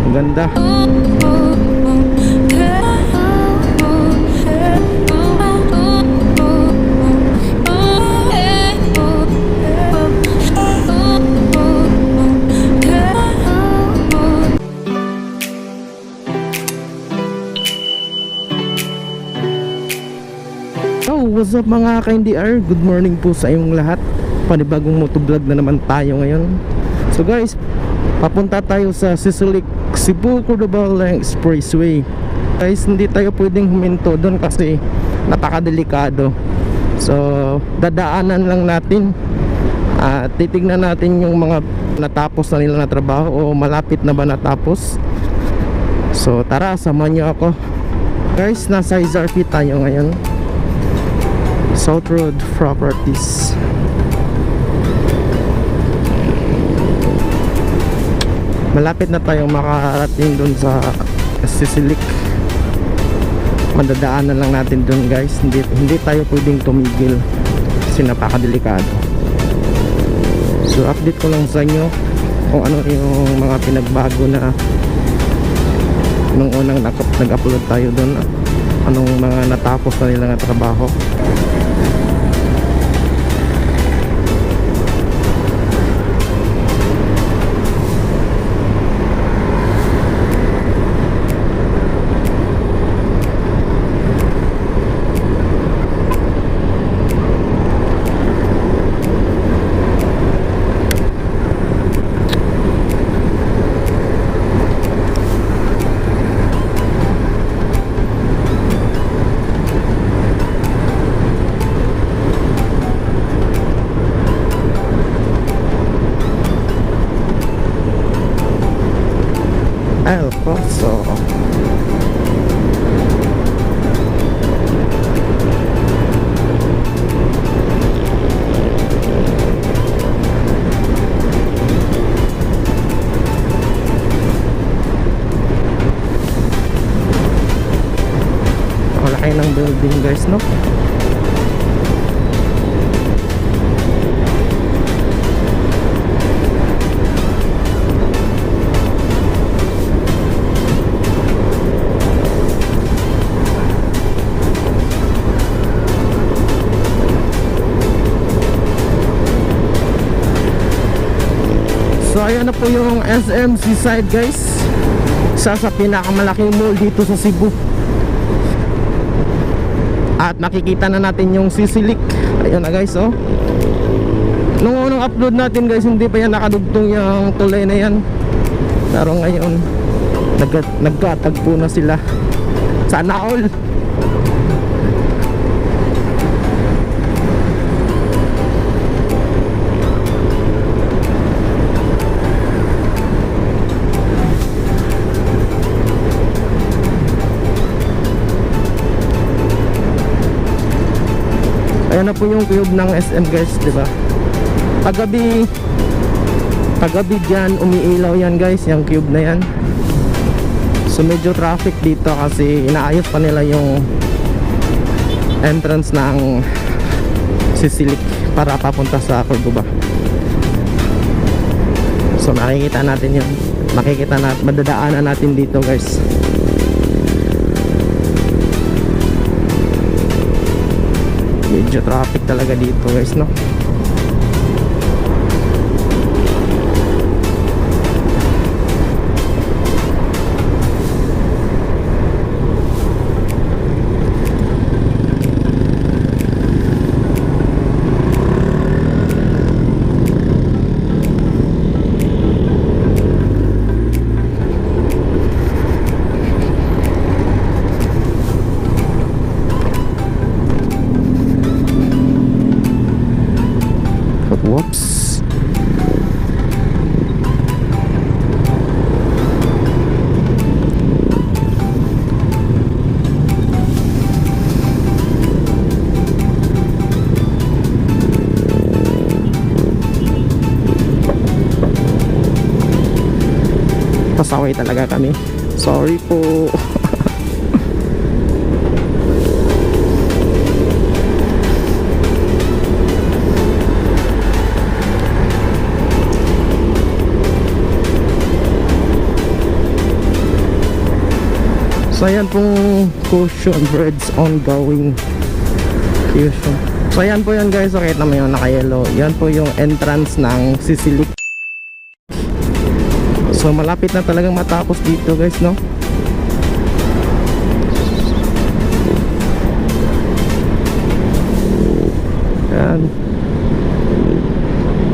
Ang ganda. Oh, what's up mga ka-NDR? Good morning po sa inyong lahat. Panibagong motovlog na naman tayo ngayon. So guys, papunta tayo sa Sisilik, Cebu Cordobal Expressway. Guys, hindi tayo pwedeng huminto doon kasi napakadelikado. So dadaanan lang natin. Titignan natin yung mga natapos na nila na trabaho o malapit na ba natapos. So tara, samahan nyo ako. Guys, nasa SRP tayo ngayon, South Road Properties. Malapit na tayong makarating dun sa Sisilik. Madadaanan lang natin dun guys. Hindi tayo pwedeng tumigil kasi napakadelikado. So update ko lang sa inyo kung ano yung mga pinagbago na nung unang nag-upload tayo dun. Anong mga natapos na nila nga trabaho. El Paso. Ang laki ng building guys, no? So ayan na po yung SM Seaside guys. Isa sa pinakamalaking mall dito sa Cebu. At makikita na natin yung Sisilik. Ayan na guys, oh. Nung unang upload natin guys, hindi pa yan nakadugtong yung tulay na yan. Pero ngayon nagkatagpo na sila. Sana all. Ayan na po yung cube ng SM guys, diba? Paggabi dyan, umiilaw yan guys, yung cube na yan. So medyo traffic dito kasi inaayos pa nila yung entrance ng Sisilik para papunta sa Cordoba. So makikita natin yun. Madadaanan natin dito guys. Medyo traffic talaga dito guys, no? Whoops. Pasaway talaga kami. Sorry po. So ayan pong Cushion Bridge ongoing. Cushion. So ayan po yan guys, so kahit naman yung naka-yellow, yan po yung entrance ng Sisilik. So malapit na talagang matapos dito guys, no? Yan.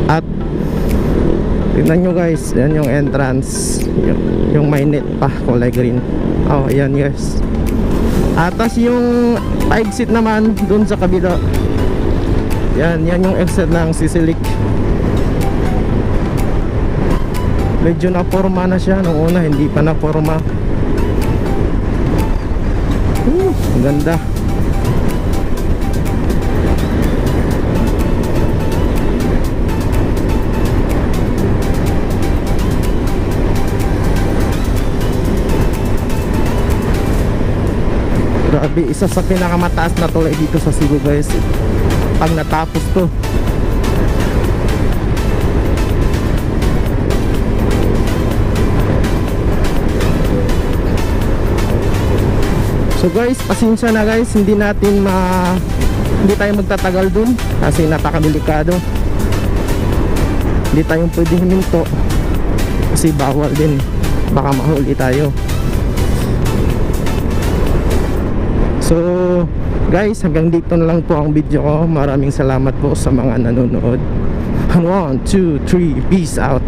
At tignan nyo guys, yan yung entrance, yung may net pa, kulay green. Oh, yan guys. Atas yung exit naman dun sa kabila. Yan yung exit ng Sisilik. Medyo na-forma na siya. Nung una hindi pa na-forma. Ang ganda. Grabe, isa sa pinakamataas na tulay dito sa Cebu guys, pag natapos to. So guys, pasensya na guys, hindi tayo magtatagal dun kasi napakadelikado. Hindi tayo pwede huminto kasi bawal din, baka mahuli tayo. So guys, hanggang dito na lang po ang video ko. Maraming salamat po sa mga nanonood. 1, 2, 3, peace out.